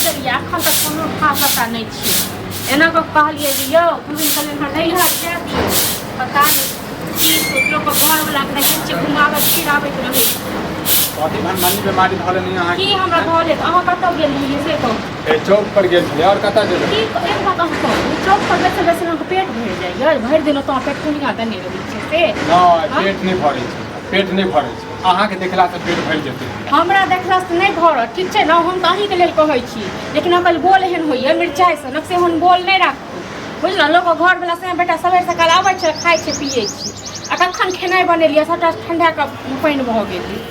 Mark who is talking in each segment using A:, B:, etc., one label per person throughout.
A: देलियै एखन तक कोनो खास पता नहीं छी एना को कहलिए जे यो घुमिन कलिन हर नहीं हर जा दियो पता नहीं की सोचलो को घर वाला के नहीं छै घुमावे फिरावे के रहे
B: कथी भनभनी बीमारी धले नहीं अहाँ
A: की हमरा धले अहाँ कतौ गेल रहिए से कहू
B: ए चौक पर गेल छले और कतौ जेबै
A: की एक बात अहाँ कहू चौक पर बैसल बैसल अहाँ पेट भर जाइए भर दिन तो पेट कुनिया देने रही छै से
B: नहीं पेट नहीं भरै छै पेट नहीं भरै छै अहाँ के देखला से पेट भर जेतै
A: हमरा देखला से नहीं भरत ठीक छै ना हम त अहीं के लेल कहै छी लेकिन अकल बोल एहन होइए मिरचाई से नक से हम बोल नहीं राखू बुझल लोग घर वाला से बेटा सवेर सकाल आबै छै खाइ छै पियै छी आ कखन खेनाइ बनेलिए सबटा ठंडा के पानि भ गेलै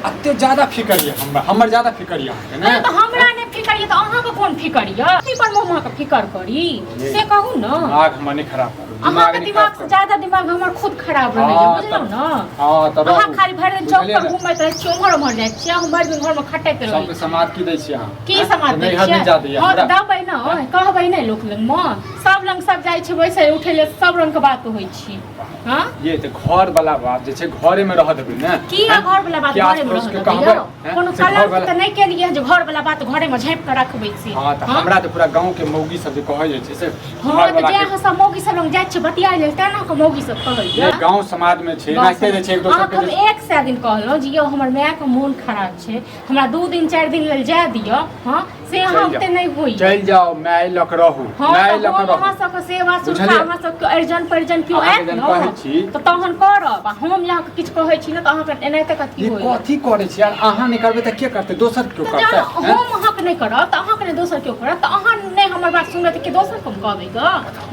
B: अत्ते ज्यादा फिकर ये हमर ज्यादा फिकर ये अहाँ के ने
A: तो हमरा ने फिकर ये तो अहाँ के कोन फिकर ये की पर मोह के फिकर करी से कहू ना
B: दिमाग हमर नहीं खराब करू
A: अहाँ के दिमाग से ज्यादा दिमाग हमर खुद खराब रहैया बुझलौ ना
B: हां तब
A: अहाँ खाली भरि दिन चौक पर घुमैत रहै छी उम्हर उम्हर जाइ छी हम भरि दिन घर में खटैत रहै
B: सबके समाज की दै छी अहाँ
A: की समाज दै छी हां त दबै ना कहबै नै लोक लंग में सब लंग सब जाइ छै बैसे उठै ले सब रंग के बात होइ छी हां
B: ये त घर वाला बात जे छै घरे में रह देबै ने
A: की घर वाला बात घरे में रह देबै कोनो कलम त नै केलिए जे घर वाला बात घरे में झाँप के रखबै छी
B: हां त हमरा त पूरा गांव के मौगी सब जे कहै छै से
A: हां त जे अहाँ सब मौगी सब लंग जाइ छै बतिया लेल त ना के मौगी सब कहैया
B: गांव समाज में छै नाचते जे छै एक दोसर के
A: हम एक सै दिन कहलौ जे यो हमर माय के मोन खराब छै हमरा 2 दिन 4 दिन लेल जा दियो हां से हम ते नहीं होई
B: चल जाओ माय लक रहू माय लक रहू
A: अहाँ सब के सेवा सुविधा अहाँ सब के अर्जन परिजन क्यों आत न त तहन करब हम यहाँ किछ कहै छी न त अहाँ के एनाते कथि होई
B: कथि करै छी यार अहाँ नहीं करबै त के करतै दोसर क्यों करतै
A: हम अहाँ के नहीं करब त अहाँ के नहीं दोसर क्यों करत त अहाँ नहीं हमर बात सुनबै त के दोसर कोन कहबै ग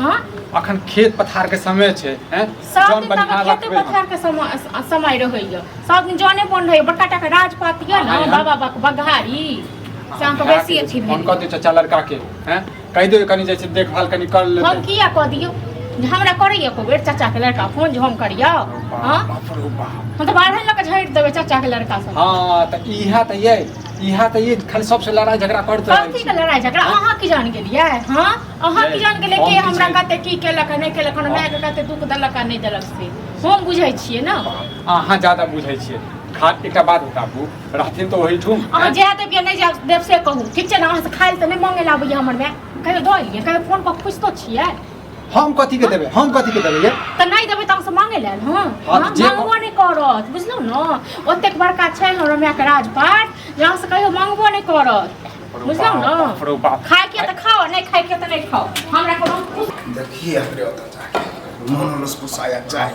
A: हां
B: अखन खेत पथार के समय छै हैं
A: सब दिन तक खेत पथार के समय रहैया सब दिन जाने बन रहै बड़का टा के राजपात या न बाबा बघारी से हम बेसी अच्छी
B: फोन कर दे चाचा लड़का के हैं कह दो कनी जैसे देखभाल कनी कर ले
A: हम किया कह दियो हमरा करैया को बेर चाचा के लड़का फोन जो हम करियो हां हम तो बाहर लग झैट देबे चाचा के लड़का सब
B: हां त इहा त ये खाली सबसे लड़ाई झगड़ा करते रहे
A: कथि के लड़ाई झगड़ा अहाँ की जान गेलिए हां अहाँ की जान गेलिए कि हमरा कते की केलक नहीं केलक हमरा के कते दुख देलक नहीं देलक से हम बुझै छियै ना
B: अहाँ ज्यादा बुझै छियै एकटा बात बताबू रहथिन तो वही ठुम
A: अहाँ जे देब या नहीं देब से कहू ठीक छै ना अहाँ से खाइल त नहीं मांगे लाबैया हमर में कहियो दऽ लिये कहियो फोन पर पूछतो छियै
B: हम कथि के देबै ये
A: त नहीं देबै त से मांगे लेल हां मांगबो नहीं करत बुझलौ न ओतेक बड़का छै हमरा में के राजपाट जहाँ से कहियो मांगबो नहीं करत बुझलौ न खाए के त खाओ नहीं खाए के त नहीं खाओ हमरा को
C: देखिए हमरे ओता जाके मन उसको साया चाहे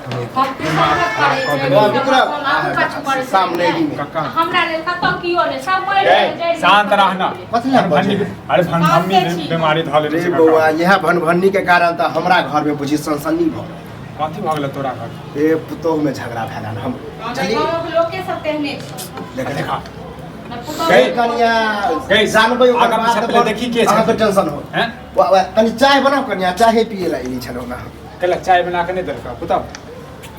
A: सामने हमरा ले कतौ कियो ने सब मर
B: शांत रहना अरे भनभनी बीमारी धले रे
C: बौआ यह भनभनी के कारण त हमरा घर में बुझी सनसनी भ
B: कथि भ गेल तोरा घर
C: ए पुतोह में झगड़ा भेलन हम चली
A: लोग के सब तेहने
C: देखा कनिया जानबै
B: आगा पीछे पहले देखी के
C: अहाँ के टेंशन हो हैं कनी चाय बनाओ कनिया चाय पिए ला ई छलो ना
B: कल चाय बना के नहीं देलका पुता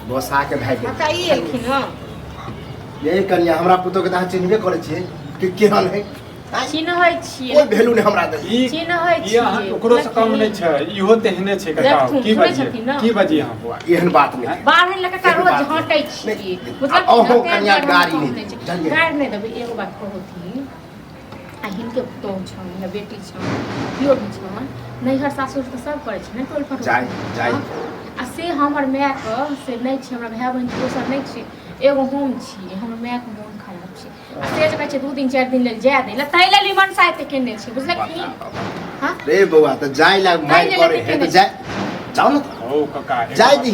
C: बोसा के भाग गेल
A: अच्छा ई एलखिन न
C: ये कनिया हमरा पुतो के त चिन्हबे करे छियै कि केहन है
A: चिन्है छियै
C: कोई वैल्यू नहीं हमरा दे
A: चिन्है छियै
B: ई ओकरो से कम नहीं छै इहो तेहने छै कका की बजी हां बुआ
C: एहन बात नहीं
A: बाहर लगा का रोज हटै छी
C: मतलब ओहो कनिया गाड़ी नहीं
A: गाड़ी नहीं देबै एगो बात कहथि आ हिनके पुतो छन या बेटी छन कियो भी छन नैहर सासुर त सब करे छै न टोल पर
C: जाय
A: आ से हमर माय के से नहीं छै हमरा भाई बहन दोसर नहीं छै एगो हम छी हमर माय के मोन खराब छै आ से जे कहै छै 2 दिन 4 दिन लेल जाय दे ला तैले लिमन साथे केने छै बुझलक की हां
C: रे बौआ त जाय ला माय करे है त जाय जाओ न
B: ओ कका
C: जाय दी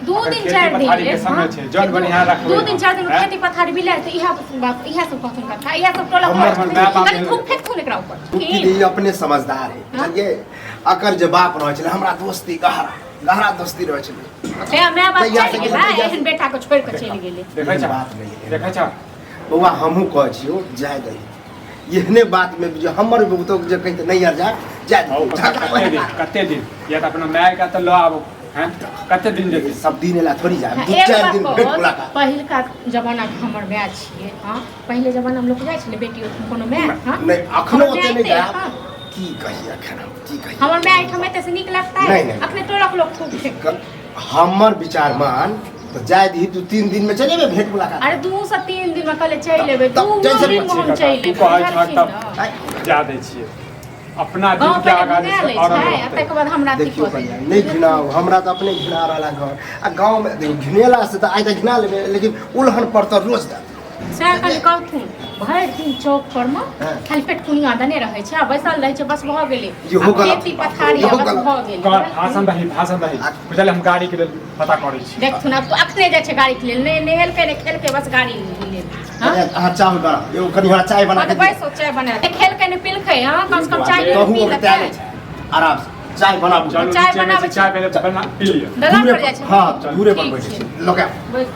A: 2 दिन 4 दिन
B: के समय छै जन बढ़िया रखबै
A: 2 दिन 4 दिन खेती पथारी बिलाय त इहा बात इहा सब कथन कथा इहा सब टोला पर खूब फेंक खून एकरा ऊपर
C: की अपने समझदार है चलिए अकर जे बाप रह छले हमरा दोस्ती गहरा दोस्ती रह छले
A: मैं बात चल गेला एहन बेटा को छोड़ के चल गेले
B: देखै छ बात नहीं देखै छ
C: बौआ हमहू कह छियो जाय दही एहने बात में जो हमर बुतो जे कहि त नहीं यार जाय
B: कते दिन या त अपना माय का त लो आबो हैं कते दिन जेते
C: सब दिन एला थोड़ी जाय 2-4 दिन भेट मुलाकात
A: पहिल का जमाना के हमर माय छिए हां पहले जमाना में लोग जाय छले बेटी कोनो माय हां
C: नहीं अखनो ओते नहीं जाय की कही अखन की कही
A: हमर माय ठमे त से निक लगता है अपने टोला के लोग खूब फेंक
C: हमर विचार मान तो जाय दी तू 3 दिन में चलेबे भेट मुलाकात
A: अरे 2 से 3 दिन में कले चल लेबे 2 दिन में हम चल लेबे
B: जा दै छियै अपना दिन
A: गाँव
B: के
A: पे
B: आगा
A: घिना लै
B: और
A: छै तकर बाद हमरा अथी
C: देखियो
A: कऽ
C: कन्या
A: दैया।
C: नहीं घिनाओ हमरा तो अपने घिना रहा घर आ गांव में देखियो घिनेला से तो आइ तक घिना लेबे लेकिन उल्हन पर तो रोज दा
A: सएह कनि कहथुन भरि दिन चौक पर मे
C: हाँ।
A: खाली पेट कुनिया देने रहै छै आ बैसल रहै छै बस भऽ गेलै
C: इहो
A: आ
C: गलत।
A: खेती पथारी
C: इहो
A: बस
C: गलत।
A: भऽ गेलै
B: भाषण दही बुझल हम गाड़ी के लेल पता करै छी
A: देखथुन अब तो अखने जाइ छै गाड़ी के लेल नहि नहेलकै नहीं खेलकै बस गाड़ी लेल हाँ
C: हां चाय बना एगो कनी हमरा चाय बना
A: हाँ,
C: के
A: तो बैसो चाय बना दे खेलकै नहीं पिलकै हाँ कम से कम चाय
C: कहूं
A: पी
C: के
A: लेतै
C: तैयार छै आराम से चाय बनाबू
B: चलू
A: चाय
B: नीचे में
A: बनाबै
B: से चाय पहले बना पी लिया
A: दलान
C: दूरे
A: पर जाइ छै
C: हां दूरे पर
A: ठीक
C: बैठे
A: छै।
C: छी लोका
A: बैस